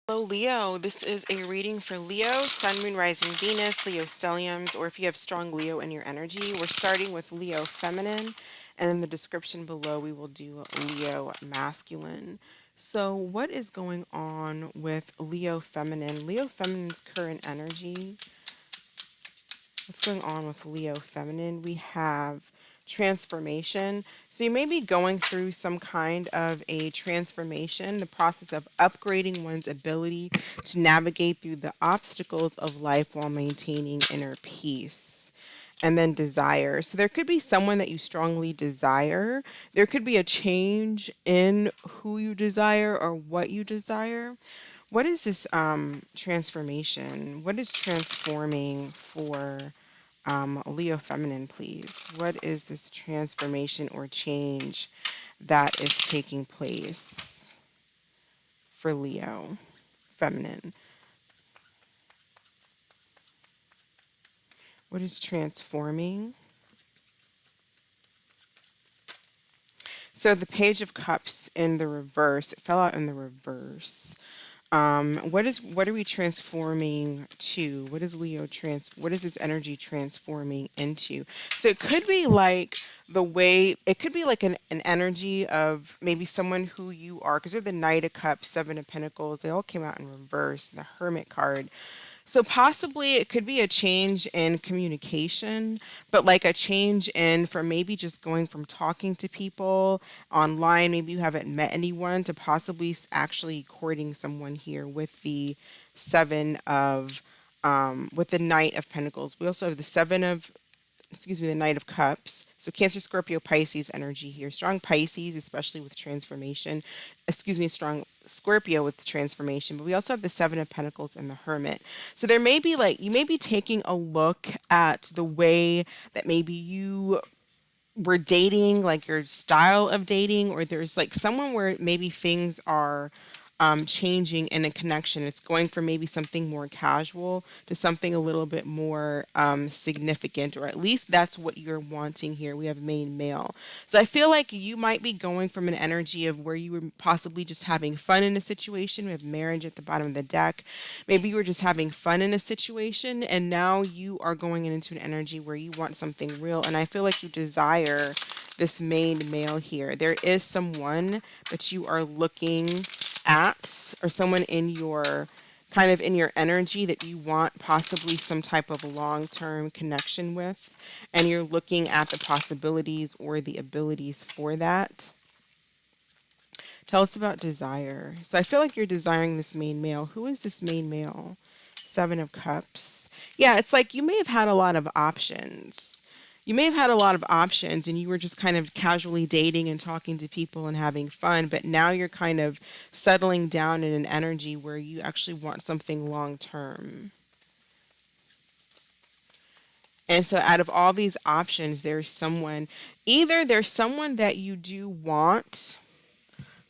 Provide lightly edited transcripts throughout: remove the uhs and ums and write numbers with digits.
Hello, Leo. This is a reading for Leo, Sun, Moon, Rising, Venus, Leo stelliums, or if you have strong Leo in your energy. We're starting with Leo feminine, and in the description below, we will do Leo masculine. So, what is going on with Leo feminine? Leo feminine's current energy. What's going on with Leo feminine? We have transformation. So you may be going through some kind of a transformation, the process of upgrading one's ability to navigate through the obstacles of life while maintaining inner peace. And then desire. So there could be someone that you strongly desire. There could be a change in who you desire or what you desire. What is this transformation? What is transforming for Leo feminine, please? What is this transformation or change that is taking place for Leo feminine? What is transforming? So the Page of Cups in the reverse, it fell out in the reverse. What are we transforming to? What is this energy transforming into? So it could be like it could be like an energy of maybe someone who you are, because they're the Knight of Cups, Seven of Pentacles, they all came out in reverse, the Hermit card. So possibly it could be a change in communication, but like a change in from maybe just going from talking to people online, maybe you haven't met anyone, to possibly actually courting someone here with the seven of with the Knight of Pentacles. We also have the seven of the Knight of Cups. So Cancer, Scorpio, Pisces energy here. Strong Pisces, especially with transformation. Strong Scorpio with transformation. But we also have the Seven of Pentacles and the Hermit. So there may be you may be taking a look at the way that maybe you were dating, like your style of dating, or there's like someone where maybe things are changing in a connection. It's going from maybe something more casual to something a little bit more significant, or at least that's what you're wanting here. We have main male. So I feel like you might be going from an energy of where you were possibly just having fun in a situation. We have marriage at the bottom of the deck. Maybe you were just having fun in a situation, and now you are going into an energy where you want something real. And I feel like you desire this main male here. There is someone that you are looking at, or someone in your in your energy that you want possibly some type of long-term connection with, and you're looking at the possibilities or the abilities for that. Tell us about desire. So I feel like you're desiring this main male. Who is this main male? Seven of Cups. Yeah, it's like you may have had a lot of options. You may have had a lot of options and you were just kind of casually dating and talking to people and having fun, but now you're kind of settling down in an energy where you actually want something long term. And so out of all these options, there's someone that you do want,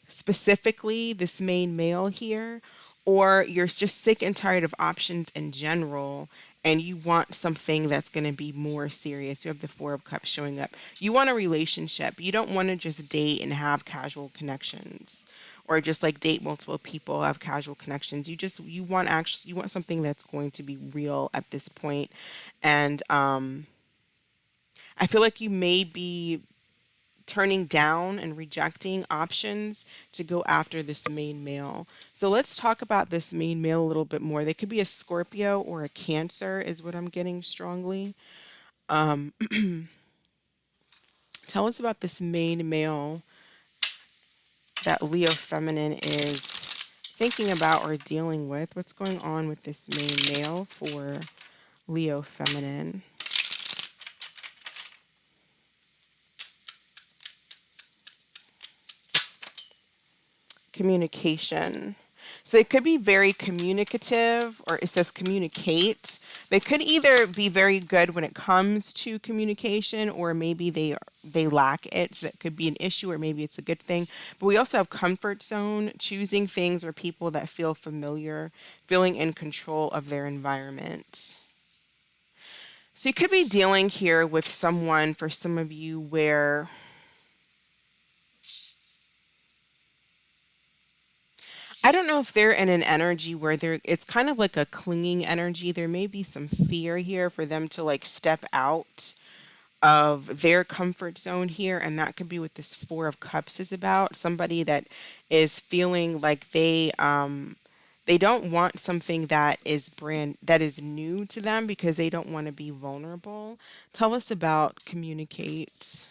specifically this main male here, or you're just sick and tired of options in general and you want something that's going to be more serious. You have the Four of Cups showing up. You want a relationship. You don't want to just date and have casual connections, or just like date multiple people, have casual connections. You want something that's going to be real at this point. And I feel like you may be turning down and rejecting options to go after this main male. So let's talk about this main male a little bit more. They could be a Scorpio or a Cancer, is what I'm getting strongly. Tell us about this main male that Leo feminine is thinking about or dealing with. What's going on with this main male for Leo feminine? Communication. So they could be very communicative, or it says communicate. They could either be very good when it comes to communication, or maybe they lack it. So that could be an issue, or maybe it's a good thing. But we also have comfort zone, choosing things or people that feel familiar, feeling in control of their environment. So you could be dealing here with someone, for some of you, where I don't know if they're in an energy where it's kind of like a clinging energy. There may be some fear here for them to like step out of their comfort zone here, and that could be what this Four of Cups is about. Somebody that is feeling like they don't want something that is new to them because they don't want to be vulnerable. Tell us about communicate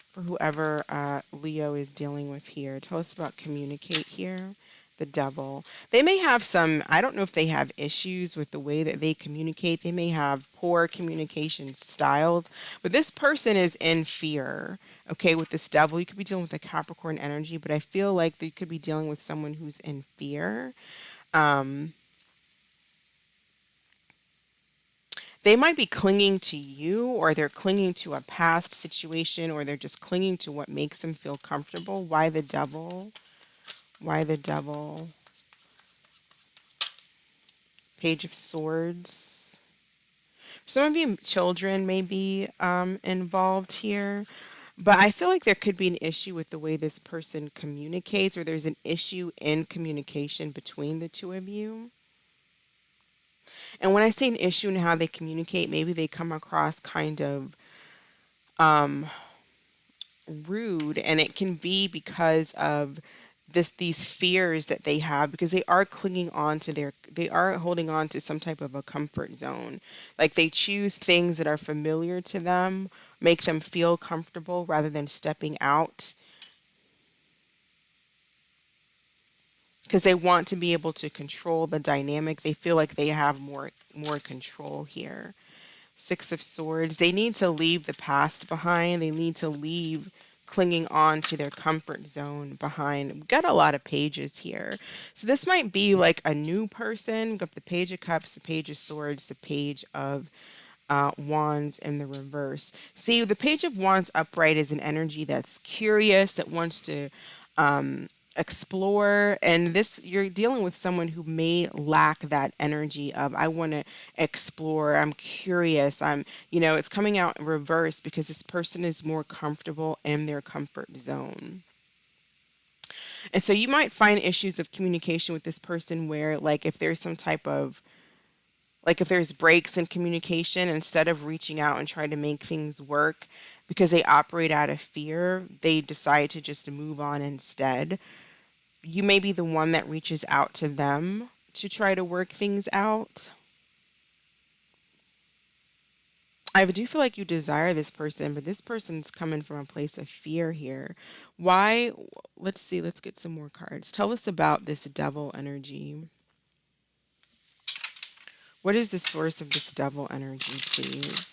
for whoever Leo is dealing with here. Tell us about communicate here. The devil. They may have some, I don't know if they have issues with the way that they communicate. They may have poor communication styles, but this person is in fear. Okay, with this devil, you could be dealing with a Capricorn energy, but I feel like you could be dealing with someone who's in fear. Um, they might be clinging to you, or they're clinging to a past situation, or they're just clinging to what makes them feel comfortable. Why the devil? Why the devil? Page of Swords. Some of you children may be involved here, but I feel like there could be an issue with the way this person communicates, or there's an issue in communication between the two of you. And when I say an issue in how they communicate, maybe they come across kind of rude, and it can be because of these fears that they have, because they are clinging on to they are holding on to some type of a comfort zone. Like they choose things that are familiar to them, make them feel comfortable rather than stepping out, because they want to be able to control the dynamic. They feel like they have more control here. Six of Swords. They need to leave the past behind. They need to leave clinging on to their comfort zone behind. We've got a lot of pages here. So this might be like a new person. We've got the Page of Cups, the Page of Swords, the Page of Wands in the reverse. See, the Page of Wands upright is an energy that's curious, that wants to explore, and this, you're dealing with someone who may lack that energy of I want to explore, I'm curious, it's coming out in reverse because this person is more comfortable in their comfort zone. And so you might find issues of communication with this person where, like, if there's some type of, like, if there's breaks in communication, instead of reaching out and trying to make things work because they operate out of fear, they decide to just move on instead. You may be the one that reaches out to them to try to work things out. I do feel like you desire this person, but this person's coming from a place of fear here. Why? Let's see, let's get some more cards. Tell us about this devil energy. What is the source of this devil energy, please?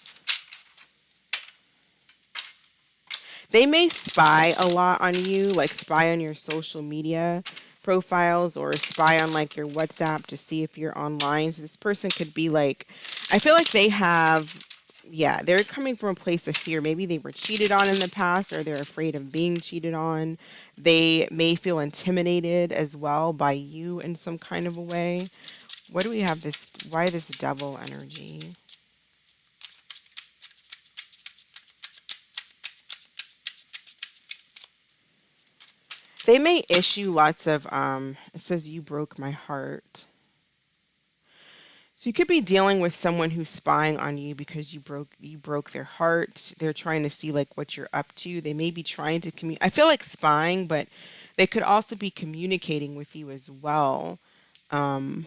They may spy a lot on you, like spy on your social media profiles, or spy on like your WhatsApp to see if you're online. So this person could be like, I feel like they have, yeah, they're coming from a place of fear. Maybe they were cheated on in the past, or they're afraid of being cheated on. They may feel intimidated as well by you in some kind of a way. What do we have this, why this devil energy? They may issue lots of, it says you broke my heart. So you could be dealing with someone who's spying on you because you broke their heart. They're trying to see like what you're up to. They may be trying to I feel like spying, but they could also be communicating with you as well. Um,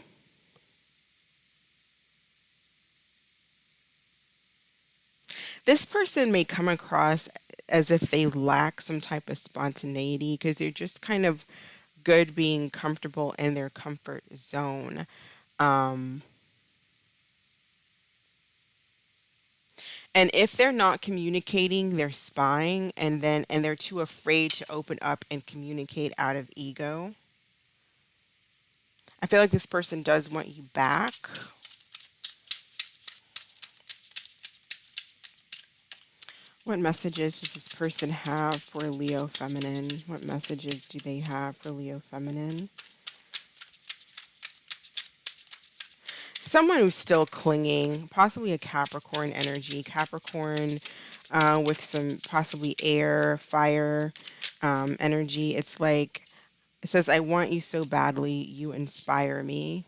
this person may come across as if they lack some type of spontaneity because they're just kind of good being comfortable in their comfort zone. Um, And if they're not communicating, they're spying, and they're too afraid to open up and communicate out of ego. I feel like this person does want you back. What messages does this person have for Leo feminine? What messages do they have for Leo feminine? Someone who's still clinging, possibly a Capricorn energy. Capricorn, with some possibly air, fire energy. It's like, it says, I want you so badly, you inspire me.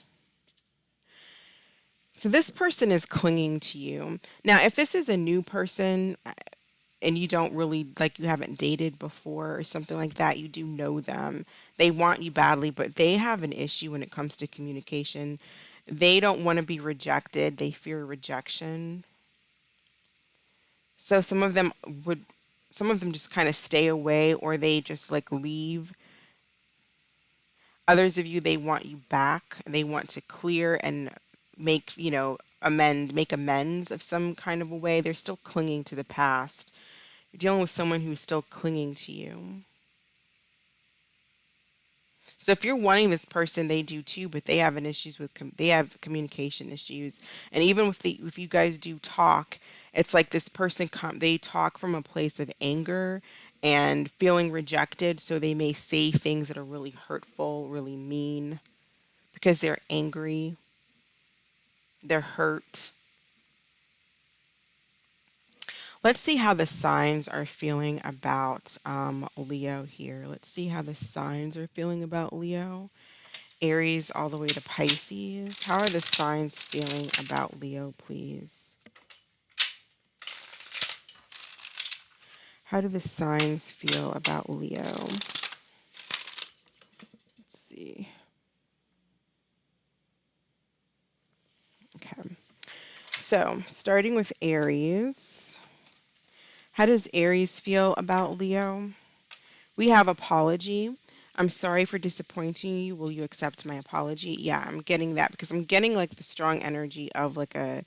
So this person is clinging to you. Now, if this is a new person and you don't really, like, you haven't dated before or something like that, you do know them. They want you badly, but they have an issue when it comes to communication. They don't want to be rejected. They fear rejection. So some of them just kind of stay away, or they just like leave. Others of you, they want you back. They want to clear and make, make amends of some kind of a way. They're still clinging to the past. You're dealing with someone who's still clinging to you. So if you're wanting this person, they do too, but they have an issues with they have communication issues. And even if you guys do talk, it's like this person they talk from a place of anger and feeling rejected, so they may say things that are really hurtful, really mean because they're angry, they're hurt. Let's see how the signs are feeling about Leo here. Let's see how the signs are feeling about Leo. Aries all the way to Pisces. How are the signs feeling about Leo, please? How do the signs feel about Leo? Let's see. Okay. So, starting with Aries. How does Aries feel about Leo? We have apology. I'm sorry for disappointing you. Will you accept my apology? Yeah, I'm getting that because I'm getting like the strong energy of like a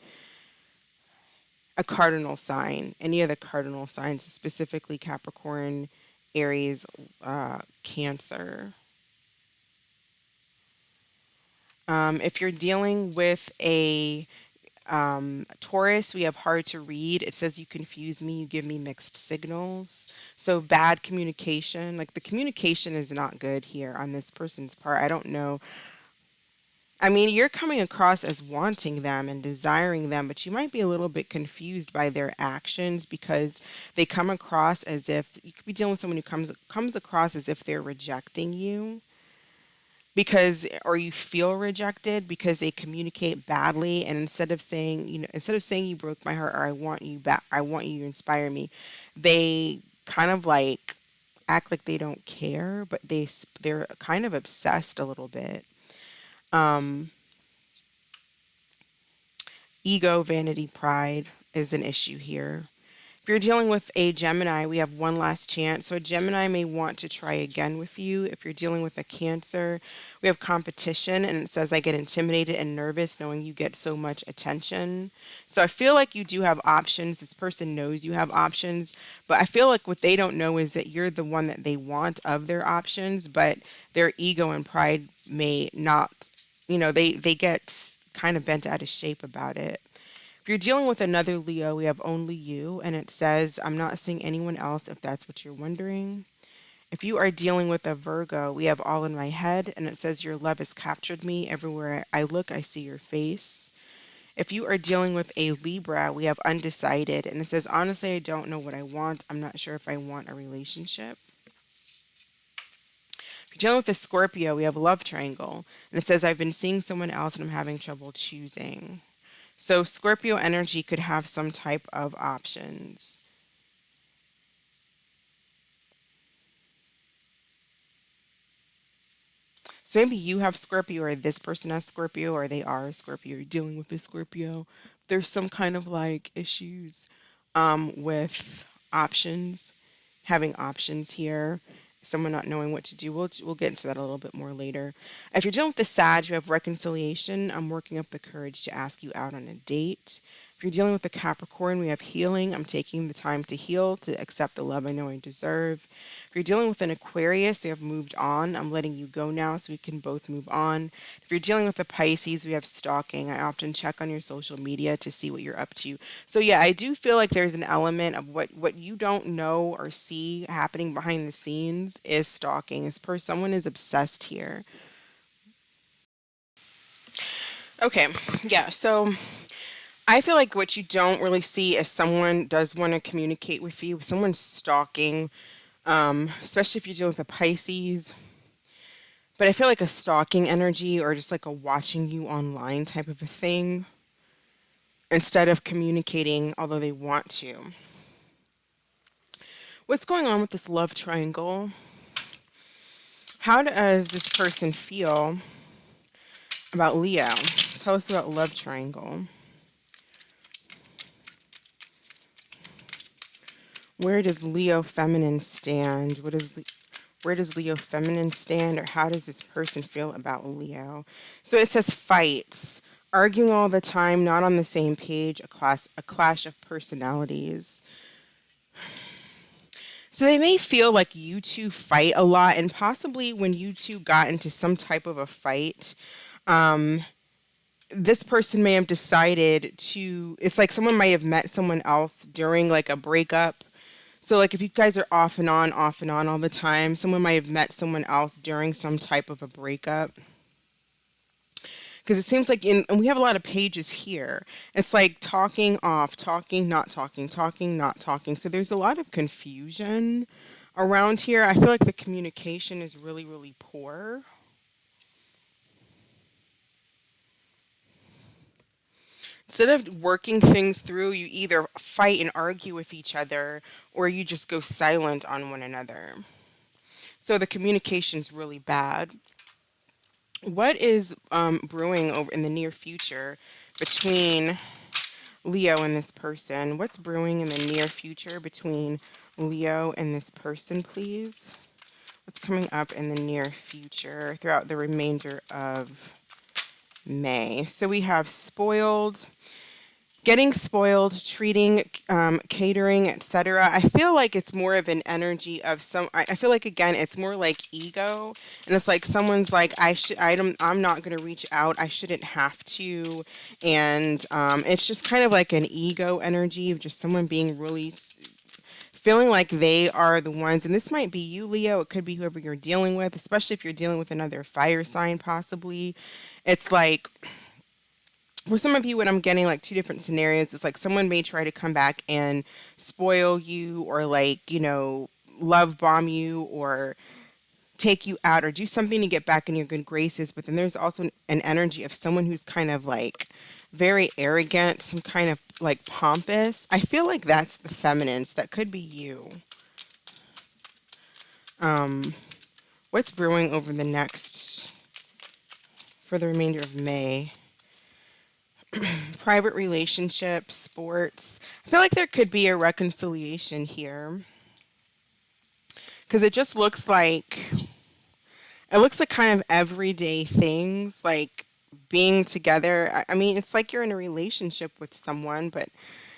cardinal sign. Any of the cardinal signs, specifically Capricorn, Aries, Cancer. If you're dealing with a Taurus, we have hard to read. It says you confuse me, you give me mixed signals. So bad communication. Like the communication is not good here on this person's part. I don't know. I mean, you're coming across as wanting them and desiring them, but you might be a little bit confused by their actions because they come across as if you could be dealing with someone who comes across as if they're rejecting you because or you feel rejected because they communicate badly, and instead of saying you broke my heart or I want you back, I want you to inspire me, they kind of like act like they don't care, but they're kind of obsessed a little bit. Ego, vanity, pride is an issue here. If you're dealing with a Gemini, we have one last chance. So a Gemini may want to try again with you. If you're dealing with a Cancer, we have competition, and it says I get intimidated and nervous knowing you get so much attention. So I feel like you do have options. This person knows you have options, but I feel like what they don't know is that you're the one that they want of their options, but their ego and pride may not, they get kind of bent out of shape about it. If you're dealing with another Leo, we have only you, and it says, I'm not seeing anyone else if that's what you're wondering. If you are dealing with a Virgo, we have all in my head, and it says, your love has captured me. Everywhere I look, I see your face. If you are dealing with a Libra, we have undecided, and it says, honestly, I don't know what I want. I'm not sure if I want a relationship. If you're dealing with a Scorpio, we have a love triangle, and it says, I've been seeing someone else and I'm having trouble choosing. So Scorpio energy could have some type of options. So maybe you have Scorpio, or this person has Scorpio, or they are a Scorpio. You're dealing with a Scorpio. There's some kind of like issues with options, having options here. Someone not knowing what to do. We'll get into that a little bit more later. If you're dealing with the Sag, you have reconciliation. I'm working up the courage to ask you out on a date. If you're dealing with the Capricorn, we have healing. I'm taking the time to heal, to accept the love I know I deserve. If you're dealing with an Aquarius, we have moved on. I'm letting you go now so we can both move on. If you're dealing with a Pisces, we have stalking. I often check on your social media to see what you're up to. So yeah, I do feel like there's an element of what you don't know or see happening behind the scenes is stalking. Someone is obsessed here. Okay, yeah. So I feel like what you don't really see is someone does want to communicate with you. Someone's stalking, especially if you're dealing with a Pisces. But I feel like a stalking energy or just like a watching you online type of a thing instead of communicating, although they want to. What's going on with this love triangle? How does this person feel about Leo? Tell us about love triangle. Where does Leo feminine stand? Where does Leo feminine stand, or how does this person feel about Leo? So it says fights, arguing all the time, not on the same page, a clash of personalities. So they may feel like you two fight a lot, and possibly when you two got into some type of a fight, this person may have decided to, it's like someone might have met someone else during like a breakup. So like if you guys are off and on all the time, someone might have met someone else during some type of a breakup. Because it seems like and we have a lot of pages here. It's like talking off, talking, not talking, talking, not talking. So there's a lot of confusion around here. I feel like the communication is really, really poor. Instead of working things through, you either fight and argue with each other or you just go silent on one another. So the communication's really bad. What is brewing over in the near future between Leo and this person? What's brewing in the near future between Leo and this person, please? What's coming up in the near future throughout the remainder of May? So we have spoiled, getting spoiled, treating, catering, etc. I feel like it's more of an energy of some. I feel like again, it's more like ego, and it's like someone's like, I'm not gonna reach out. I shouldn't have to, and it's just kind of like an ego energy of just someone being really feeling like they are the ones. And this might be you, Leo. It could be whoever you're dealing with, especially if you're dealing with another fire sign, possibly. It's like for some of you, what I'm getting like two different scenarios. It's like someone may try to come back and spoil you or like, love bomb you or take you out or do something to get back in your good graces. But then there's also an energy of someone who's kind of like very arrogant, some kind of like pompous. I feel like that's the feminines. That could be you. What's brewing over the next, for the remainder of May? Private relationships, sports. I feel like there could be a reconciliation here because it looks like kind of everyday things like being together. I mean, it's like you're in a relationship with someone, but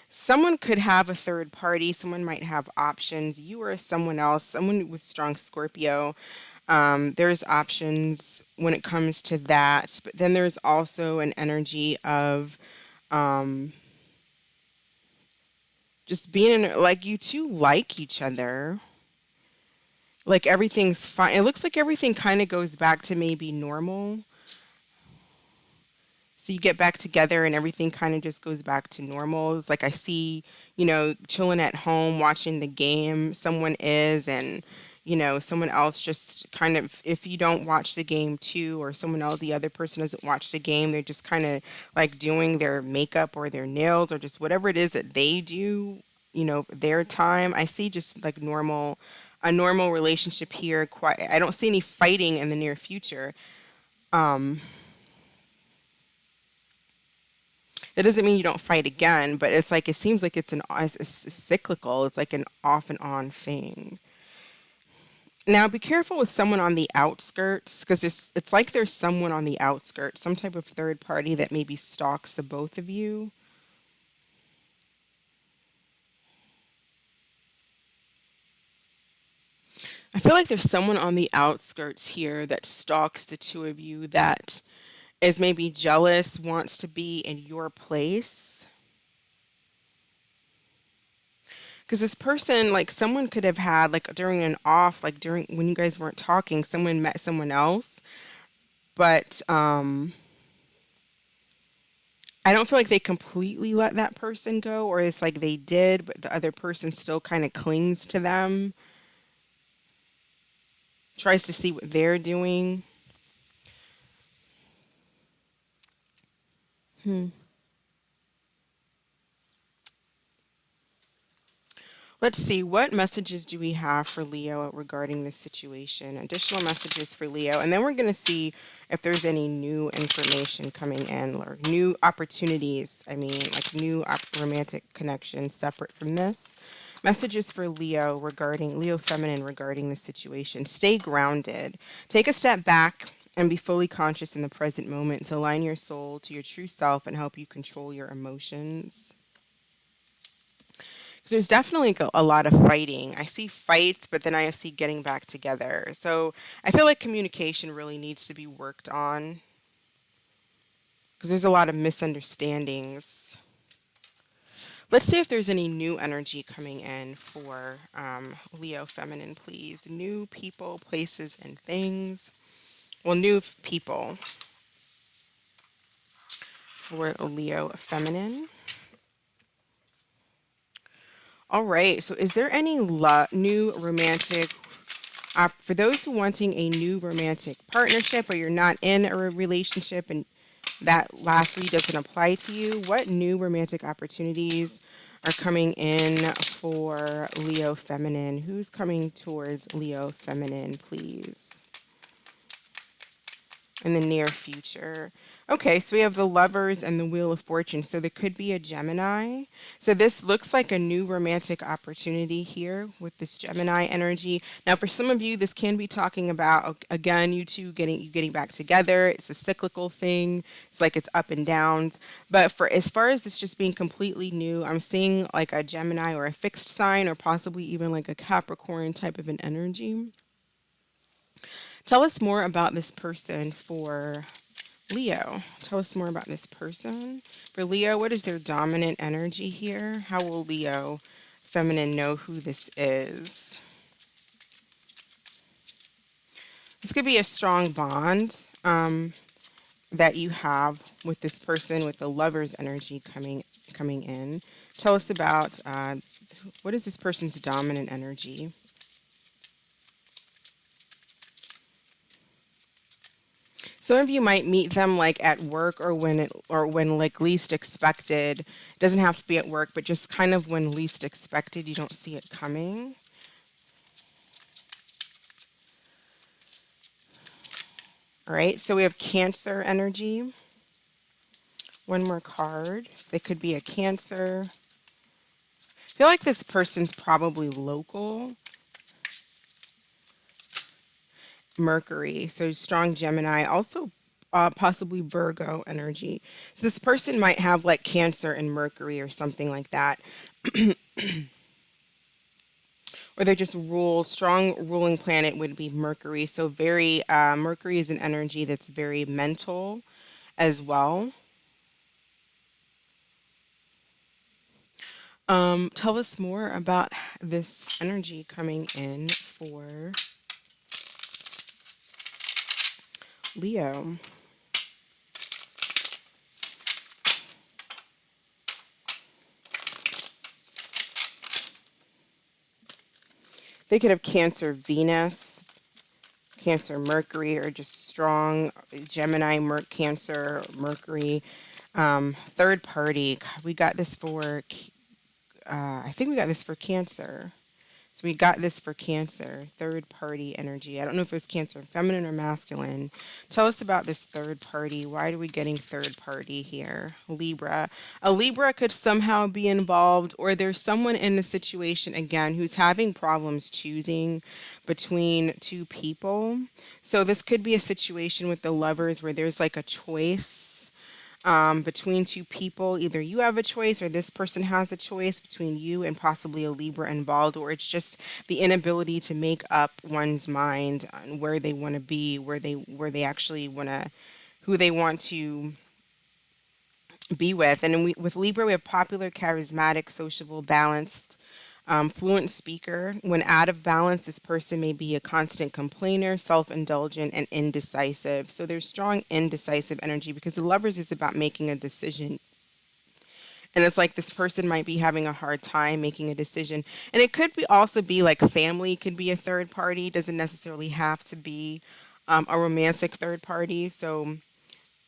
someone could have a third party. Someone might have options. You or someone else, someone with strong Scorpio. There's options when it comes to that, but then there's also an energy of just being like you two like each other. Like everything's fine. It looks like everything kind of goes back to maybe normal. So you get back together and everything kind of just goes back to normal. It's like I see, chilling at home, watching the game. Someone is, and, someone else just kind of, if you don't watch the game too, or someone else, the other person doesn't watch the game, they're just kind of like doing their makeup or their nails or just whatever it is that they do, their time. I see just like a normal relationship here. Quite, I don't see any fighting in the near future. That doesn't mean you don't fight again, but it's like it seems like it's cyclical. It's like an off and on thing. Now, be careful with someone on the outskirts because it's like there's someone on the outskirts, some type of third party that maybe stalks the both of you. I feel like there's someone on the outskirts here that stalks the two of you that is maybe jealous, wants to be in your place. Because this person, like someone could have had, like during an off, like during when you guys weren't talking, someone met someone else. But I don't feel like they completely let that person go, or it's like they did, but the other person still kind of clings to them, tries to see what they're doing. Let's see, what messages do we have for Leo regarding this situation? Additional messages for Leo. And then we're going to see if there's any new information coming in or new opportunities. I mean, like new romantic connections separate from this. Messages for Leo regarding Leo feminine regarding this situation. Stay grounded. Take a step back and be fully conscious in the present moment to align your soul to your true self and help you control your emotions. 'Cause there's definitely a lot of fighting. I see fights, but then I see getting back together. So I feel like communication really needs to be worked on because there's a lot of misunderstandings. Let's see if there's any new energy coming in for Leo feminine, please. New people, places, and things. Well, new people for Leo feminine. All right. So, is there any new romantic for those who wanting a new romantic partnership, or you're not in a relationship and that last read doesn't apply to you? What new romantic opportunities are coming in for Leo feminine? Who's coming towards Leo feminine, please? In the near future. Okay, so we have the Lovers and the Wheel of Fortune. So there could be a Gemini. So this looks like a new romantic opportunity here with this Gemini energy. Now, for some of you, this can be talking about again, you two getting back together. It's a cyclical thing. It's like it's up and downs. But for as far as this just being completely new, I'm seeing like a Gemini or a fixed sign, or possibly even like a Capricorn type of an energy. Tell us more about this person for Leo. Tell us more about this person. For Leo, what is their dominant energy here? How will Leo feminine know who this is? This could be a strong bond that you have with this person, with the Lover's energy coming in. Tell us about what is this person's dominant energy? Some of you might meet them like at work, or when like least expected. It doesn't have to be at work, but just kind of when least expected, you don't see it coming. All right, so we have Cancer energy. One more card. So they could be a Cancer. I feel like this person's probably local. Mercury, so strong Gemini, also possibly Virgo energy. So this person might have like Cancer and Mercury or something like that. Or they're just strong ruling planet would be Mercury. So very, Mercury is an energy that's very mental as well. Tell us more about this energy coming in for Leo. They could have Cancer Venus, Cancer Mercury, or just strong Gemini, Cancer, Mercury. Third party. God, we got this for, I think we got this for Cancer. So we got this for Cancer, third party energy. I don't know if it's Cancer feminine or masculine. Tell us about this third party. Why are we getting third party here? Libra. A Libra could somehow be involved, or there's someone in the situation again who's having problems choosing between two people. So this could be a situation with the Lovers where there's like a choice between two people. Either you have a choice or this person has a choice between you and possibly a Libra involved, or it's just the inability to make up one's mind on where they want to be, where they actually want to, who they want to be with. And with Libra, we have popular, charismatic, sociable, balanced, fluent speaker. When out of balance, this person may be a constant complainer, self indulgent, and indecisive. So there's strong indecisive energy because the Lovers is about making a decision And it's like this person might be having a hard time making a decision. And it could be also be like family could be a third party. Doesn't necessarily have to be a romantic third party. So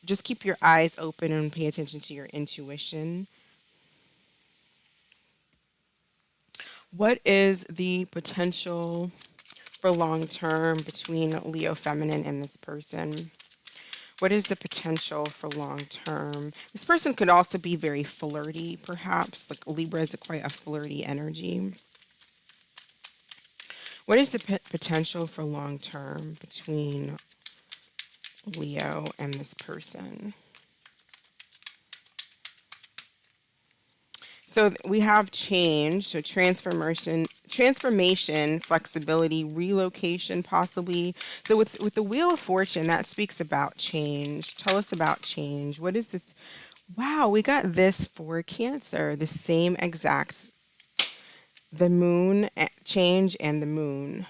just keep your eyes open and pay attention to your intuition. What is the potential for long term between Leo feminine and this person? What is the potential for long term? This person could also be very flirty, perhaps. Like Libra is quite a flirty energy. What is the potential for long term between Leo and this person? So we have change, so transformation, flexibility, relocation, possibly. So with the Wheel of Fortune, that speaks about change. Tell us about change. What is this? Wow, we got this for Cancer, the same exact, the moon, change, and the moon.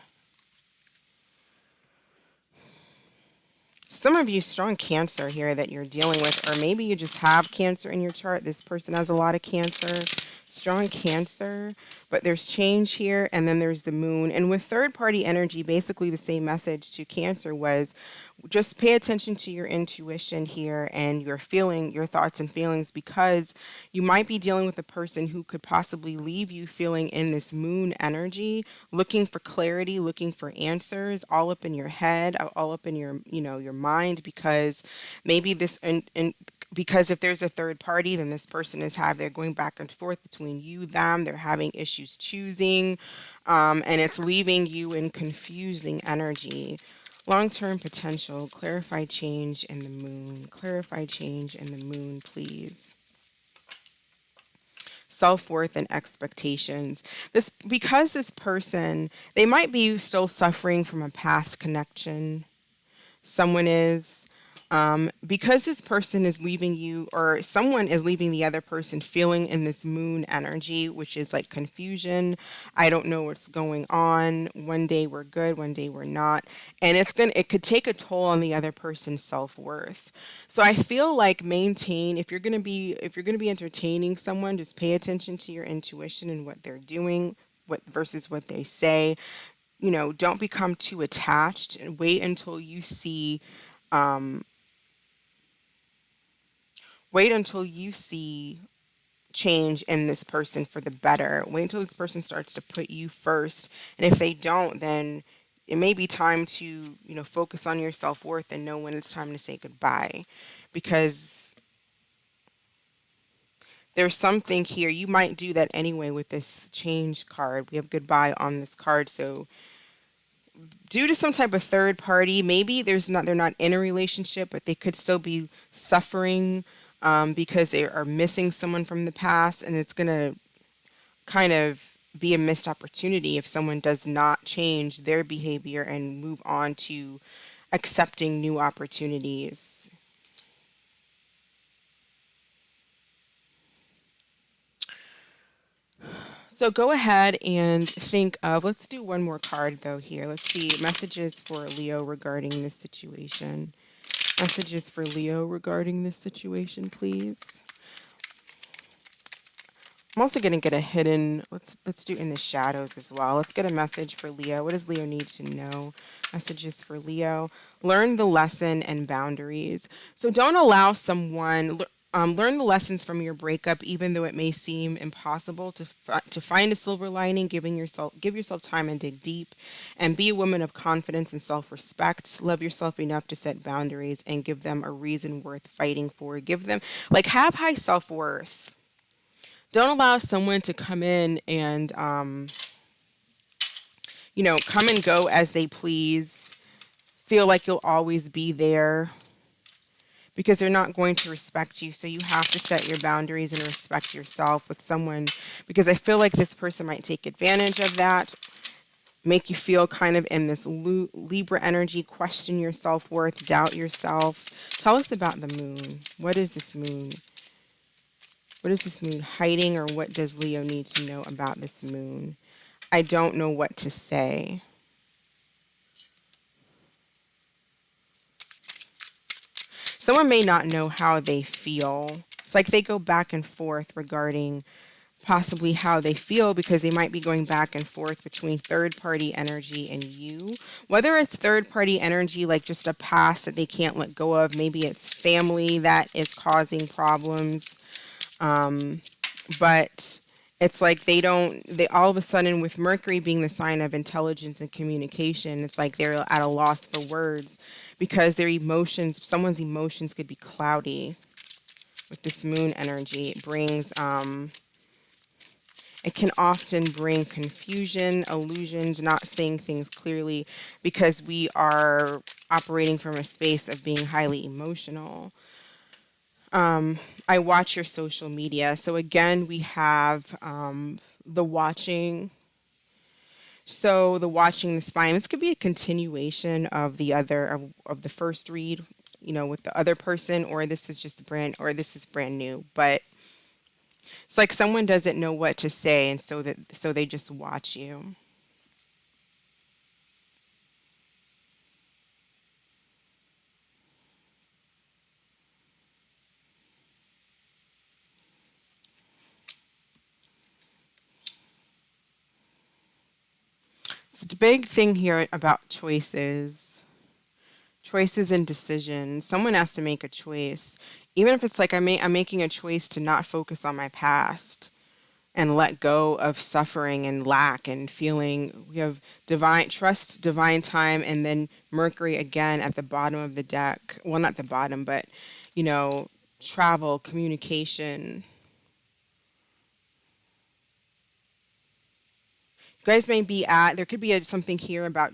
Some of you strong Cancer here that you're dealing with, or maybe you just have Cancer in your chart. This person has a lot of Cancer, strong Cancer, but there's change here, and then there's the moon. And with third party energy, basically the same message to Cancer was just pay attention to your intuition here and your feeling, your thoughts and feelings, because you might be dealing with a person who could possibly leave you feeling in this moon energy, looking for clarity, looking for answers, all up in your head, all up in your, your mind, because maybe this, and because if there's a third party, then this person they're going back and forth between you, them, they're having issues choosing, and it's leaving you in confusing energy. Long-term potential, clarify change in the moon. Clarify change in the moon, please. Self-worth and expectations. Because this person, they might be still suffering from a past connection. Someone is. Because this person is leaving you, or someone is leaving the other person feeling in this moon energy, which is like confusion. I don't know what's going on. One day we're good, one day we're not. And it could take a toll on the other person's self-worth. So I feel like if you're gonna be entertaining someone, just pay attention to your intuition and what they're doing, what versus what they say. Don't become too attached and wait until you see change in this person for the better. Wait until this person starts to put you first. And if they don't, then it may be time to, focus on your self-worth and know when it's time to say goodbye. Because there's something here. You might do that anyway with this change card. We have goodbye on this card. So due to some type of third party, maybe they're not in a relationship, but they could still be suffering because they are missing someone from the past, and it's gonna kind of be a missed opportunity if someone does not change their behavior and move on to accepting new opportunities. So go ahead and think of, let's do one more card though here. Let's see, messages for Leo regarding this situation. Messages for Leo regarding this situation, please. I'm also going to get a hidden, let's do in the shadows as well. Let's get a message for Leo. What does Leo need to know? Messages for Leo. Learn the lesson and boundaries. So don't allow someone, learn the lessons from your breakup, even though it may seem impossible to find a silver lining. Give yourself time and dig deep, and be a woman of confidence and self-respect. Love yourself enough to set boundaries and give them a reason worth fighting for. Give them, have high self-worth. Don't allow someone to come in and, come and go as they please. Feel like you'll always be there, because they're not going to respect you. So you have to set your boundaries and respect yourself with someone, because I feel like this person might take advantage of that, make you feel kind of in this Libra energy, question your self-worth, doubt yourself. Tell us about the moon. What is this moon? What is this moon hiding, or what does Leo need to know about this moon? I don't know what to say. Someone may not know how they feel. It's like they go back and forth regarding possibly how they feel, because they might be going back and forth between third party energy and you. Whether it's third party energy, like just a past that they can't let go of, maybe it's family that is causing problems. But it's like they all of a sudden, with Mercury being the sign of intelligence and communication, it's like they're at a loss for words because their emotions, someone's emotions could be cloudy. With this moon energy, it can often bring confusion, illusions, not seeing things clearly, because we are operating from a space of being highly emotional. I watch your social media. So again, we have the watching. So the watching the spine. This could be a continuation of of the first read, with the other person, or this is just this is brand new. But it's like someone doesn't know what to say, and so they just watch you. It's the big thing here about choices and decisions. Someone has to make a choice, even if it's like I'm making a choice to not focus on my past and let go of suffering and lack and feeling. We have divine trust, divine time, and then Mercury again at the bottom of the deck. Well, not the bottom, but you know, travel, communication. You guys may be there could be something here about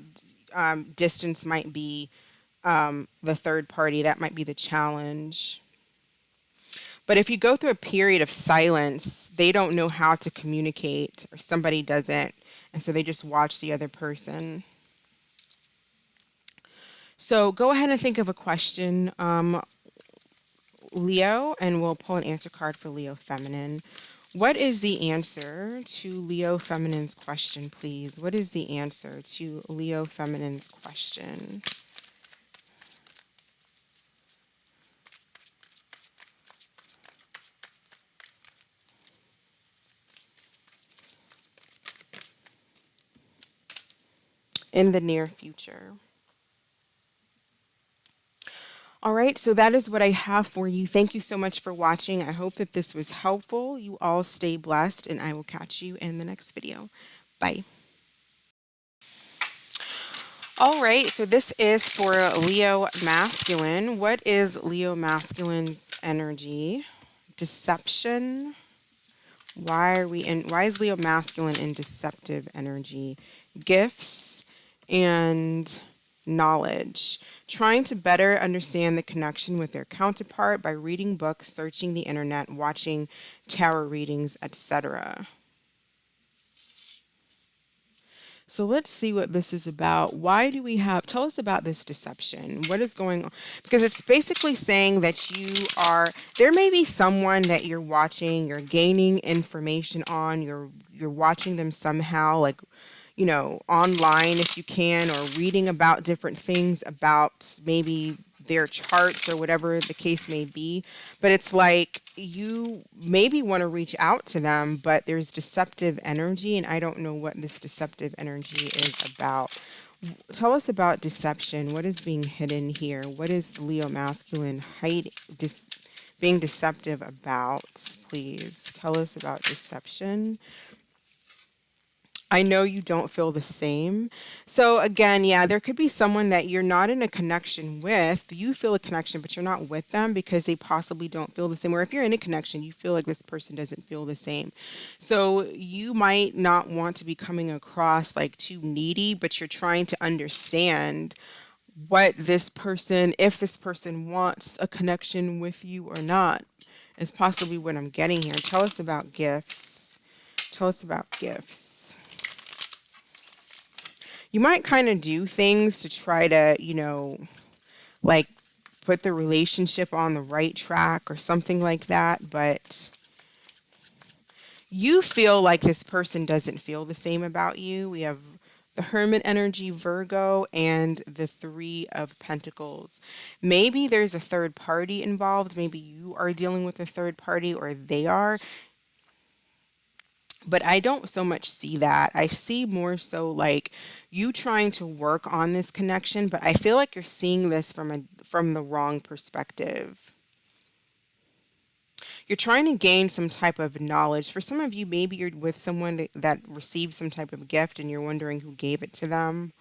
distance, might be the third party. That might be the challenge. But if you go through a period of silence, they don't know how to communicate, or somebody doesn't. And so they just watch the other person. So go ahead and think of a question, Leo, and we'll pull an answer card for Leo Feminine. What is the answer to Leo Feminine's question, please? What is the answer to Leo Feminine's question? In the near future. All right, so that is what I have for you. Thank you so much for watching. I hope that this was helpful. You all stay blessed, and I will catch you in the next video. Bye. All right, so this is for Leo masculine. What is Leo masculine's energy? Deception. Why is Leo masculine in deceptive energy? Gifts and knowledge. Trying to better understand the connection with their counterpart by reading books, searching the internet, watching tarot readings, etc. So let's see what this is about. Why do we have, tell us about this deception. What is going on? Because it's basically saying that there may be someone that you're watching, you're gaining information on, you're watching them somehow, like, online if you can, or reading about different things about maybe their charts or whatever the case may be. But it's like you maybe want to reach out to them, but there's deceptive energy, and I don't know what this deceptive energy is about. Tell us about deception. What is being hidden here? What is Leo masculine being deceptive about? Please tell us about deception. I know you don't feel the same. So again, yeah, there could be someone that you're not in a connection with. You feel a connection, but you're not with them because they possibly don't feel the same. Or if you're in a connection, you feel like this person doesn't feel the same. So you might not want to be coming across like too needy, but you're trying to understand what this person, if this person wants a connection with you or not, is possibly what I'm getting here. Tell us about gifts. Tell us about gifts. You might kind of do things to try to, like put the relationship on the right track or something like that, but you feel like this person doesn't feel the same about you. We have the Hermit energy, Virgo, and the Three of Pentacles. Maybe there's a third party involved. Maybe you are dealing with a third party or they are. But I don't so much see that. I see more so like you trying to work on this connection, but I feel like you're seeing this from the wrong perspective. You're trying to gain some type of knowledge. For some of you, maybe you're with someone that received some type of gift and you're wondering who gave it to them.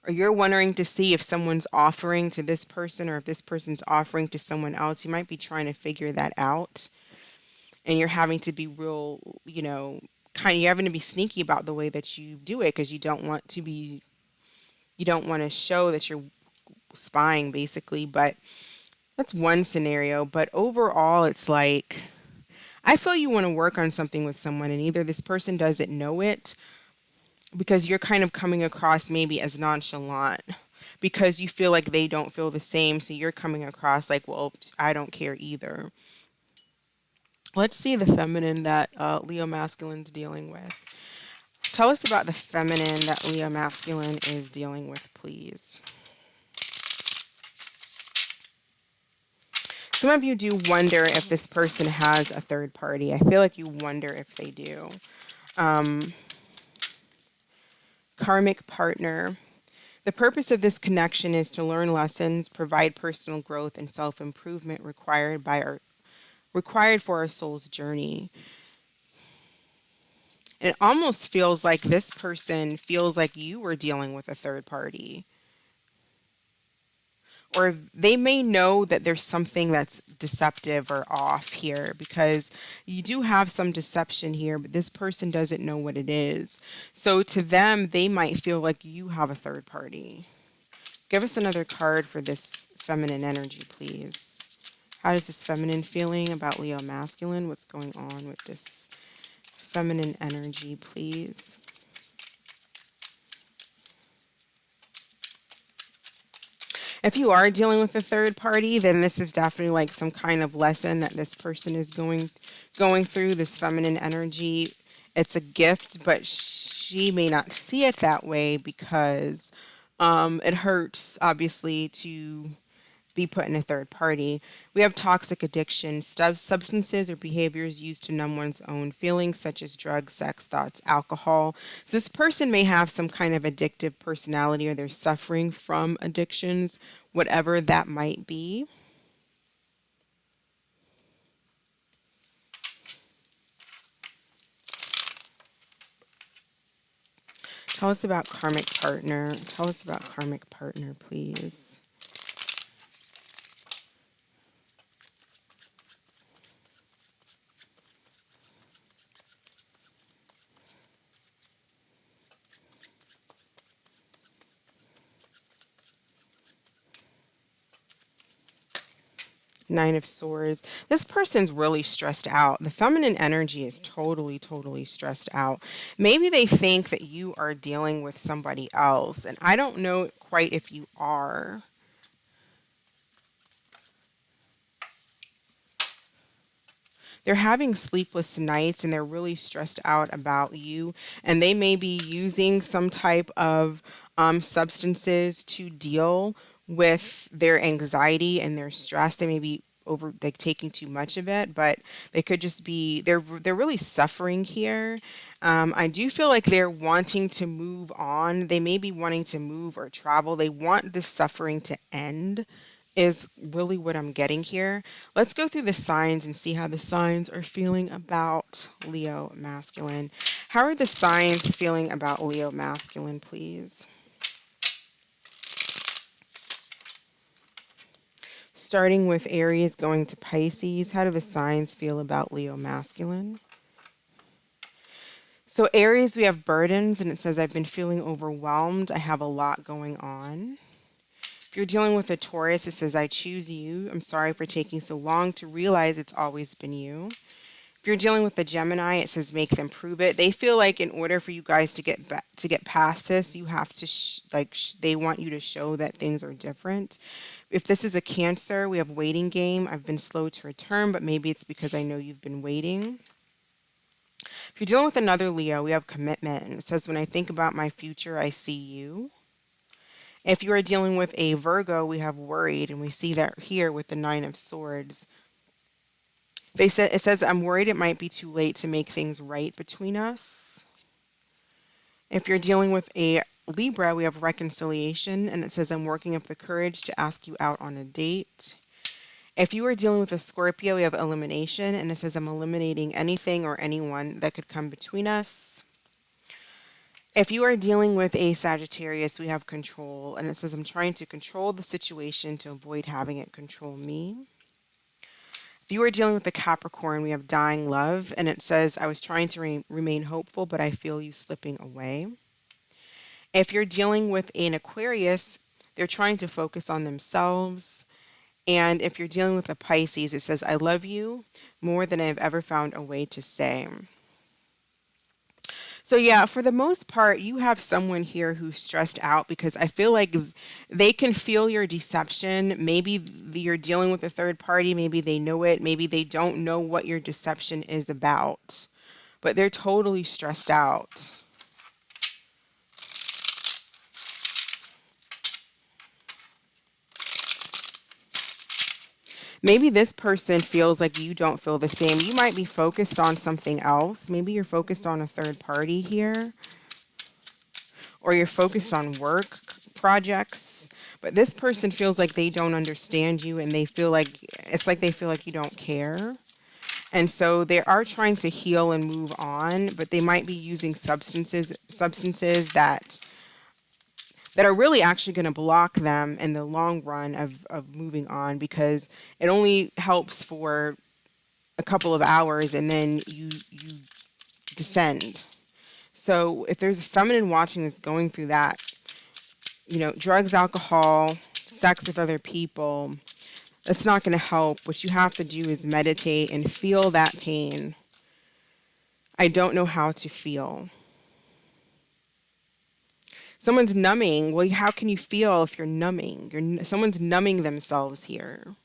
Or you're wondering to see if someone's offering to this person or if this person's offering to someone else. You might be trying to figure that out. And you're having to be real, you're having to be sneaky about the way that you do it because you don't want to show that you're spying basically. But that's one scenario. But overall, it's like, I feel you want to work on something with someone, and either this person doesn't know it because you're kind of coming across maybe as nonchalant because you feel like they don't feel the same. So you're coming across like, well, I don't care either. Let's see the feminine that Leo masculine's dealing with. Tell us about the feminine that Leo masculine is dealing with, please. Some of you do wonder if this person has a third party. I feel like you wonder if they do. Karmic partner. The purpose of this connection is to learn lessons, provide personal growth, and self-improvement required for our soul's journey. It almost feels like this person feels like you were dealing with a third party. Or they may know that there's something that's deceptive or off here because you do have some deception here, but this person doesn't know what it is. So to them, they might feel like you have a third party. Give us another card for this feminine energy, please. How is this feminine feeling about Leo masculine? What's going on with this feminine energy, please? If you are dealing with a third party, then this is definitely like some kind of lesson that this person is going through, this feminine energy. It's a gift, but she may not see it that way because it hurts, obviously, to be put in a third party. We have toxic addiction, substances or behaviors used to numb one's own feelings, such as drugs, sex, thoughts, alcohol. So this person may have some kind of addictive personality or they're suffering from addictions, whatever that might be. Tell us about karmic partner. Tell us about karmic partner, please. Nine of Swords. This person's really stressed out. The feminine energy is totally, totally stressed out. Maybe they think that you are dealing with somebody else, and I don't know quite if you are. They're having sleepless nights and they're really stressed out about you, and they may be using some type of substances to deal with their anxiety and their stress. They may be over like taking too much of it, but they could just be they're really suffering here. I do feel like they're wanting to move on. They may be wanting to move or travel. They want this suffering to end is really what I'm getting here. Let's go through the signs and see how the signs are feeling about Leo masculine. How are the signs feeling about Leo masculine, please? Starting with Aries, going to Pisces. How do the signs feel about Leo masculine? So Aries, we have burdens, and it says, I've been feeling overwhelmed. I have a lot going on. If you're dealing with a Taurus, it says, I choose you. I'm sorry for taking so long to realize it's always been you. If you're dealing with a Gemini, it says, make them prove it. They feel like in order for you guys to get past this, you have to they want you to show that things are different. If this is a Cancer, we have waiting game. I've been slow to return, but maybe it's because I know you've been waiting. If If you're dealing with another Leo, we have commitment. And it says, when I think about my future, I see you. If you are dealing with a Virgo, we have worried, and we see that here with the Nine of Swords. It says, I'm worried it might be too late to make things right between us. If you're dealing with a Libra, we have reconciliation, and it says, I'm working up the courage to ask you out on a date. If you are dealing with a Scorpio, we have elimination, and it says, I'm eliminating anything or anyone that could come between us. If you are dealing with a Sagittarius, we have control, and it says, I'm trying to control the situation to avoid having it control me. If you are dealing with a Capricorn, we have dying love, and it says, I was trying to remain hopeful, but I feel you slipping away. If you're dealing with an Aquarius, they're trying to focus on themselves. And if you're dealing with a Pisces, it says, I love you more than I've ever found a way to say. So, yeah, for the most part, you have someone here who's stressed out because I feel like they can feel your deception. Maybe you're dealing with a third party. Maybe they know it. Maybe they don't know what your deception is about. But they're totally stressed out. Maybe this person feels like you don't feel the same. You might be focused on something else. Maybe you're focused on a third party here, or you're focused on work projects. But this person feels like they don't understand you, and they feel like it's like they feel like you don't care. And so they are trying to heal and move on, but they might be using substances that are really actually going to block them in the long run of moving on, because it only helps for a couple of hours and then you descend. So if there's a feminine watching this going through that, drugs, alcohol, sex with other people, that's not going to help. What you have to do is meditate and feel that pain. I don't know how to feel. Someone's numbing. Well, how can you feel if you're numbing? Someone's numbing themselves here.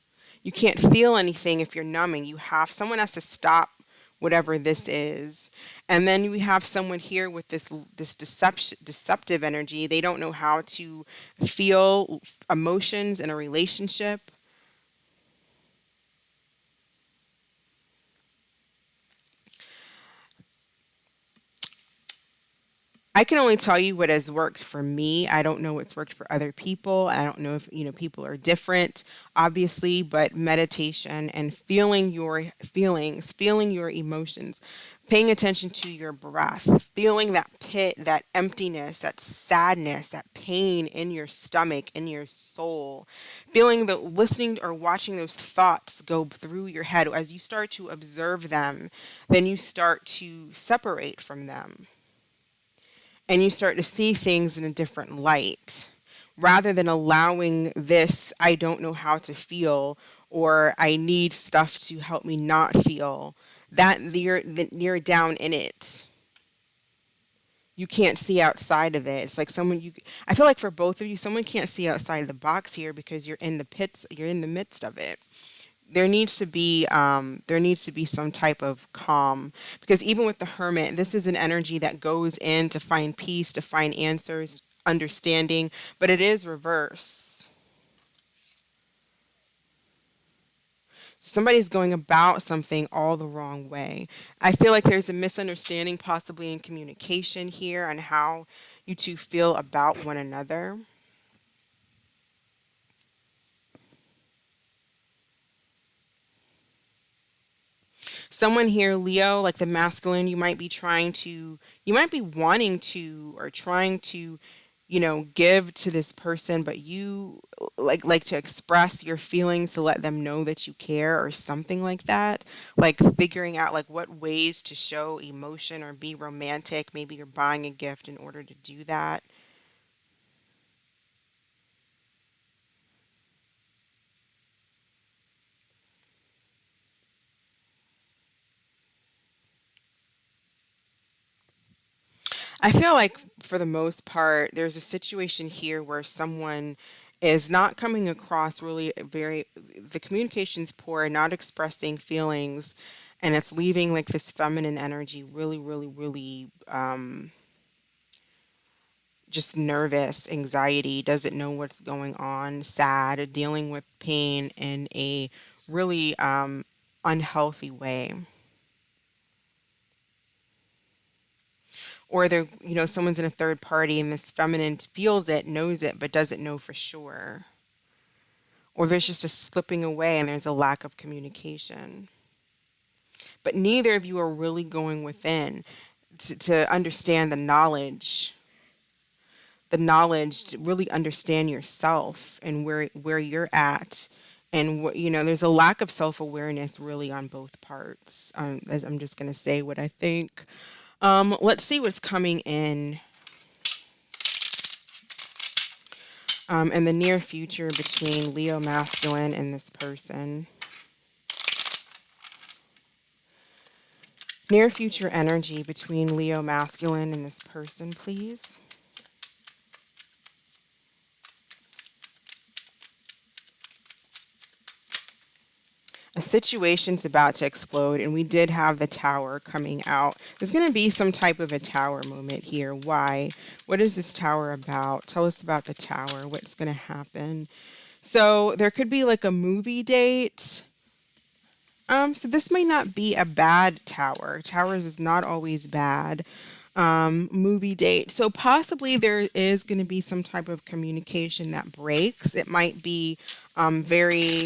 You can't feel anything if you're numbing. Someone has to stop whatever this is. And then we have someone here with this deceptive energy. They don't know how to feel emotions in a relationship. I can only tell you what has worked for me. I don't know what's worked for other people. I don't know if, people are different, obviously, but meditation and feeling your feelings, feeling your emotions, paying attention to your breath, feeling that pit, that emptiness, that sadness, that pain in your stomach, in your soul, listening or watching those thoughts go through your head. As you start to observe them, then you start to separate from them, and you start to see things in a different light, rather than allowing this, I don't know how to feel, or I need stuff to help me not feel, that you're down in it. You can't see outside of it. It's like I feel like for both of you, someone can't see outside of the box here because you're in the pits, you're in the midst of it. There needs to be some type of calm, because even with the Hermit, this is an energy that goes in to find peace, to find answers, understanding, but it is reverse. Somebody's going about something all the wrong way. I feel like there's a misunderstanding possibly in communication here on how you two feel about one another. Someone here, Leo, like the masculine, you might be wanting to or trying to, give to this person, but you like to express your feelings to let them know that you care or something like that. Like figuring out like what ways to show emotion or be romantic. Maybe you're buying a gift in order to do that. I feel like for the most part, there's a situation here where someone is not coming across really the communication's poor, not expressing feelings, And it's leaving like this feminine energy really, really, really just nervous, anxiety, doesn't know what's going on, sad, dealing with pain in a really unhealthy way. Or they're, someone's in a third party and this feminine feels it, knows it, but doesn't know for sure. Or there's just a slipping away and there's a lack of communication. But neither of you are really going within to understand the knowledge to really understand yourself and where you're at. And what, there's a lack of self-awareness really on both parts. As I'm just going to say what I think. Let's see what's coming in the near future between Leo masculine and this person. Near future energy between Leo masculine and this person, please. A situation's about to explode, and we did have the tower coming out. There's going to be some type of a tower moment here. Why? What is this tower about? Tell us about the tower. What's going to happen? So there could be like a movie date. So this might not be a bad tower. Towers is not always bad. Movie date. So possibly there is going to be some type of communication that breaks. It might be very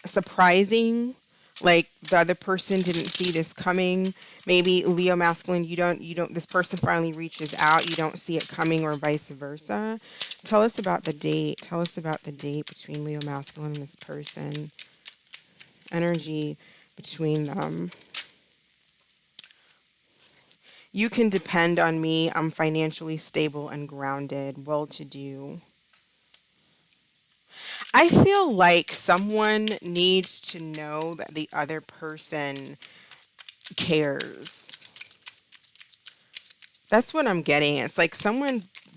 surprising, like the other person didn't see this coming. Maybe Leo masculine, you don't this person finally reaches out, you don't see it coming, or vice versa. Tell us about the date. Tell us about the date between Leo masculine and this person. Energy between them. You can depend on me. I'm financially stable and grounded, well to do. I feel like someone needs to know that the other person cares. That's what I'm getting. It's like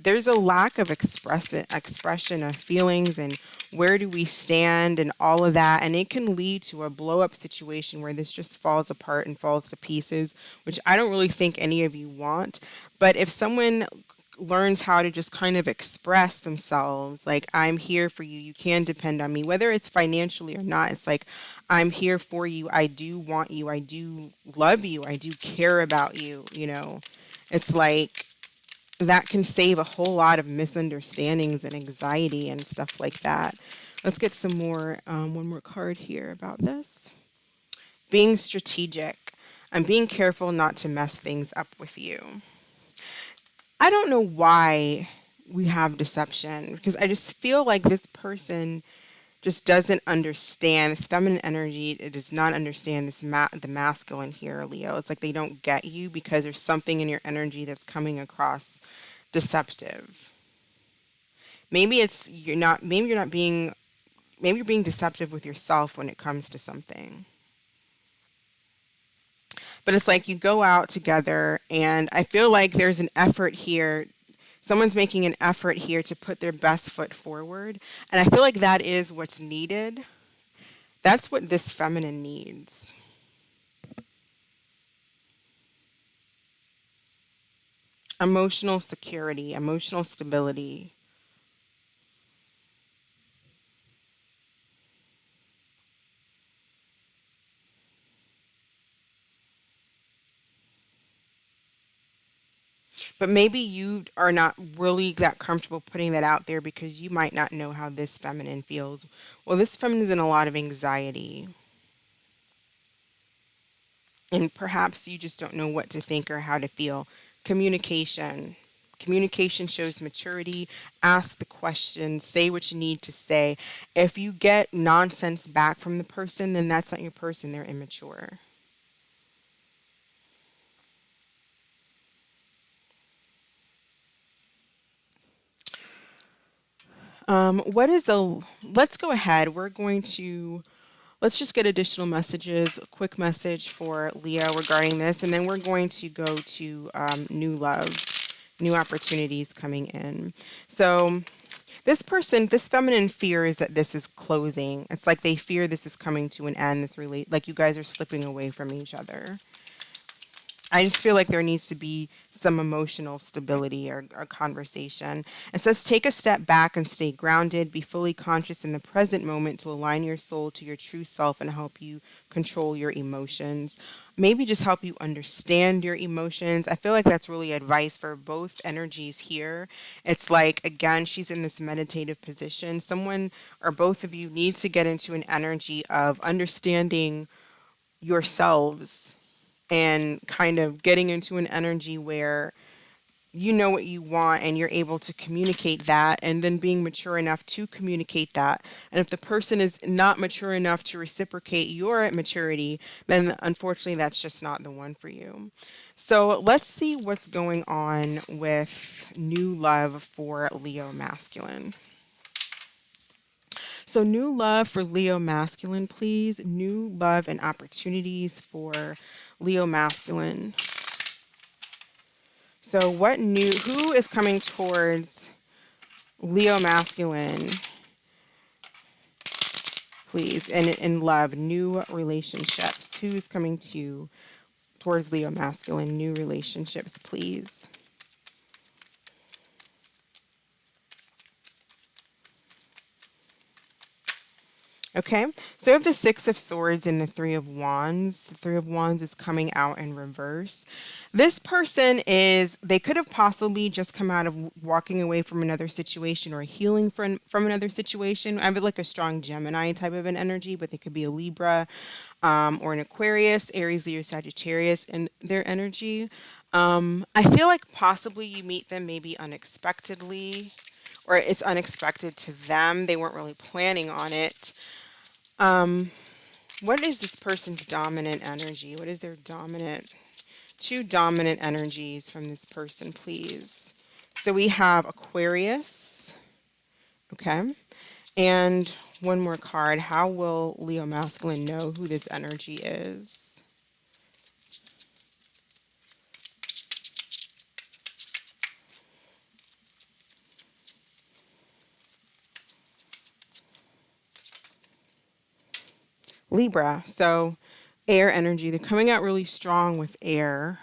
there's a lack of expression of feelings and where do we stand and all of that. And it can lead to a blow up situation where this just falls apart and falls to pieces, which I don't really think any of you want. But if someone learns how to just kind of express themselves, like, I'm here for you, you can depend on me, whether it's financially or not. It's like, I'm here for you, I do want you, I do love you, I do care about you. It's like that can save a whole lot of misunderstandings and anxiety and stuff like that. Let's get some more, one more card here about this. Being strategic. I'm being careful not to mess things up with you. I don't know why we have deception, because I just feel like this person just doesn't understand this feminine energy. It does not understand the masculine here, Leo. It's like they don't get you because there's something in your energy that's coming across deceptive. Maybe you're being deceptive with yourself when it comes to something. But it's like you go out together, and I feel like there's an effort here. Someone's making an effort here to put their best foot forward. And I feel like that is what's needed. That's what this feminine needs. Emotional security, emotional stability. But maybe you are not really that comfortable putting that out there because you might not know how this feminine feels. Well, this feminine is in a lot of anxiety. And perhaps you just don't know what to think or how to feel. Communication. Communication shows maturity. Ask the question, say what you need to say. If you get nonsense back from the person, then that's not your person, they're immature. What is the, let's go ahead. Let's just get additional messages, a quick message for Leo regarding this, and then we're going to go to new love, new opportunities coming in. So This person, this feminine fears that this is closing. It's like they fear this is coming to an end. This like you guys are slipping away from each other. I just feel like there needs to be some emotional stability or conversation. It says take a step back and stay grounded. Be fully conscious in the present moment to align your soul to your true self and help you control your emotions. Maybe just help you understand your emotions. I feel like that's really advice for both energies here. It's like, again, she's in this meditative position. Someone or both of you need to get into an energy of understanding yourselves and kind of getting into an energy where you know what you want and you're able to communicate that, and then being mature enough to communicate that. And if the person is not mature enough to reciprocate your maturity, then unfortunately that's just not the one for you. So let's see what's going on with new love for Leo masculine. So, new love for Leo masculine, please. New love and opportunities for Leo masculine. So, who is coming towards Leo masculine, please? And in love, new relationships. Who's coming towards Leo masculine, new relationships, please? Okay, so we have the Six of Swords and the Three of Wands. The Three of Wands is coming out in reverse. This person they could have possibly just come out of walking away from another situation or healing from another situation. I would like a strong Gemini type of an energy, but they could be a Libra or an Aquarius, Aries, Leo, Sagittarius in their energy. I feel like possibly you meet them maybe unexpectedly, or it's unexpected to them. They weren't really planning on it. What is this person's dominant energy? What is their two dominant energies from this person, please? So we have Aquarius, okay? And one more card. How will Leo masculine know who this energy is? Libra. So air energy. They're coming out really strong with air.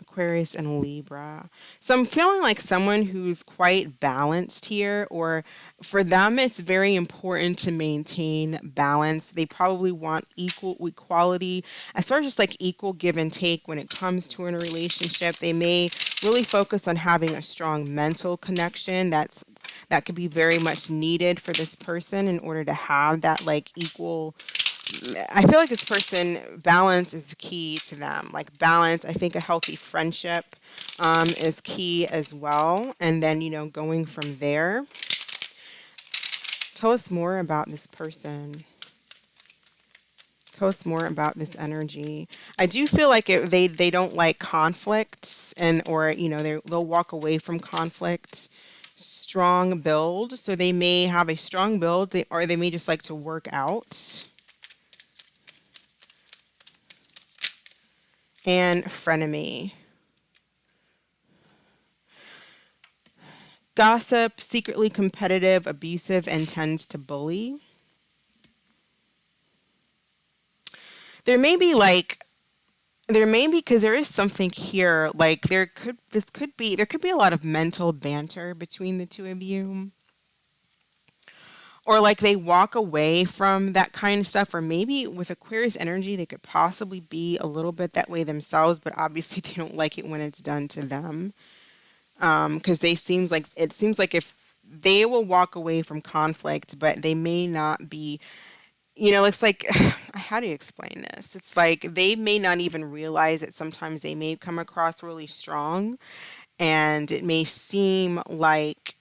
Aquarius and Libra. So I'm feeling like someone who's quite balanced here, or for them, it's very important to maintain balance. They probably want equality, as far as just like equal give and take when it comes to in a relationship. They may really focus on having a strong mental connection. That could be very much needed for this person in order to have that like equal. I feel like this person, balance is key to them. Like balance, I think a healthy friendship is key as well. And then, going from there. Tell us more about this person. Tell us more about this energy. I do feel like they don't like conflict, or they'll walk away from conflict. Strong build, so they may have a strong build, or they may just like to work out. And frenemy. Gossip, secretly competitive, abusive, and tends to bully. There may be because there is something here, like there could be a lot of mental banter between the two of you. Or like they walk away from that kind of stuff, or maybe with Aquarius energy, they could possibly be a little bit that way themselves, but obviously they don't like it when it's done to them. Because it seems like if they will walk away from conflict, but they may not be, it's like, how do you explain this? It's like they may not even realize that sometimes they may come across really strong, and it may seem like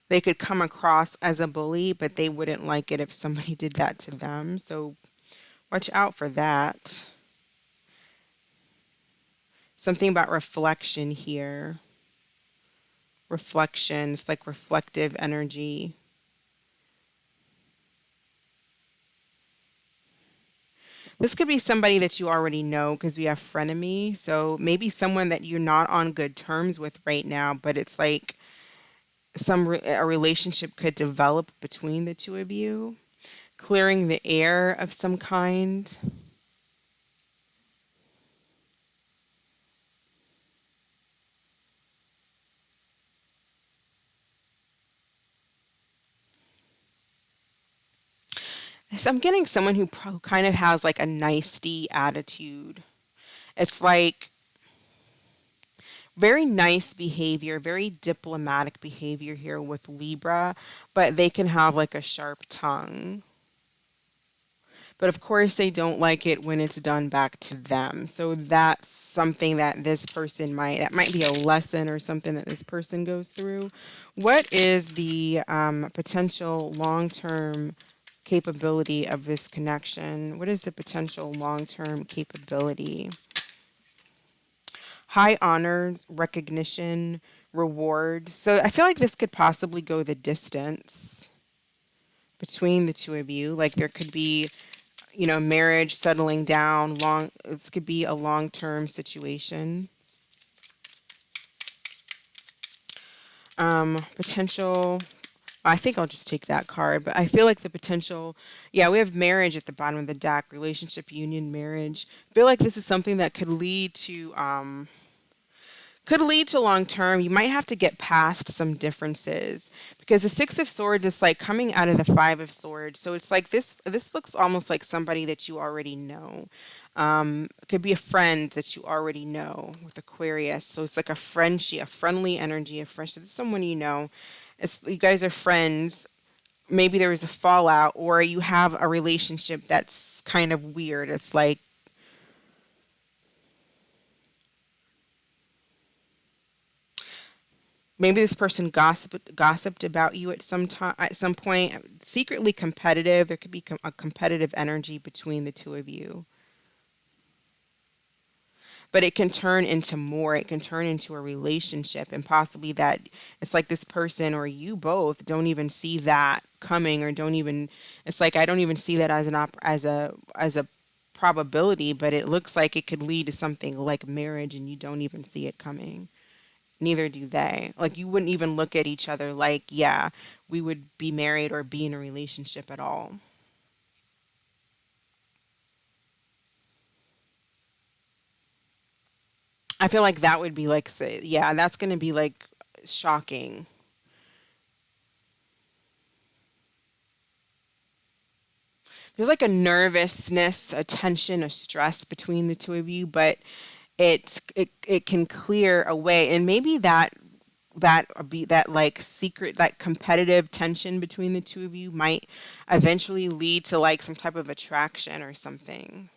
they could come across as a bully, but they wouldn't like it if somebody did that to them. So watch out for that. Something about reflection here. Reflection, it's like reflective energy. This could be somebody that you already know because we have frenemy. So maybe someone that you're not on good terms with right now, but it's like a relationship could develop between the two of you, clearing the air of some kind. So I'm getting someone who kind of has like a nicety attitude. It's like very nice behavior, very diplomatic behavior here with Libra, but they can have like a sharp tongue. But of course, they don't like it when it's done back to them. So that's something that this person that might be a lesson or something that this person goes through. What is the potential long term capability of this connection? What is the potential long term capability? High honors, recognition, rewards. So I feel like this could possibly go the distance between the two of you. Like there could be, marriage settling down long. This could be a long-term situation. Potential. I think I'll just take that card, but I feel like the potential, yeah, we have marriage at the bottom of the deck, relationship, union, marriage. I feel like this is something that could lead to long term. You might have to get past some differences because the Six of Swords is like coming out of the Five of Swords. So it's like this looks almost like somebody that you already know. It could be a friend that you already know with Aquarius. So it's like a friendship, a friendly energy, a friendship. This is someone you know. It's you guys are friends. Maybe there was a fallout, or you have a relationship that's kind of weird. It's like maybe this person gossiped about you at some time, at some point, secretly competitive. There could be a competitive energy between the two of you, but it can turn into more. It can turn into a relationship, and possibly that it's like this person or you both don't even see that coming, or don't even. It's like I don't even see that as as a probability, but it looks like it could lead to something like marriage, and you don't even see it coming. Neither do they. Like you wouldn't even look at each other like, yeah, we would be married or be in a relationship at all. I feel like that would be like, say, yeah, that's going to be like shocking. There's like a nervousness, a tension, a stress between the two of you, but it can clear away, and maybe that like secret, that competitive tension between the two of you might eventually lead to like some type of attraction or something.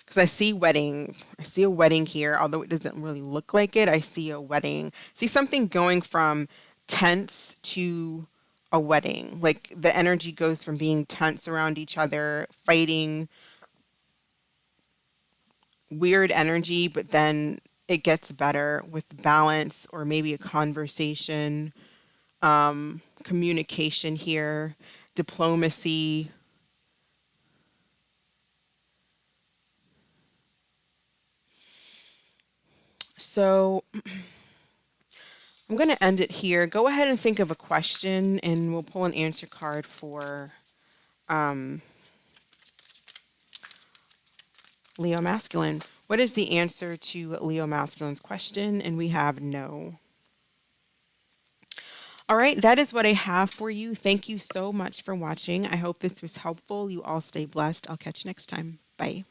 Because I see a wedding here, although it doesn't really look like it. I see a wedding, see something going from tense to a wedding. Like the energy goes from being tense around each other, fighting, weird energy, but then it gets better with balance or maybe a conversation, communication here, diplomacy. So I'm going to end it here. Go ahead and think of a question, and we'll pull an answer card for Leo Masculine. What is the answer to Leo Masculine's question? And we have no. All right, that is what I have for you. Thank you so much for watching. I hope this was helpful. You all stay blessed. I'll catch you next time. Bye.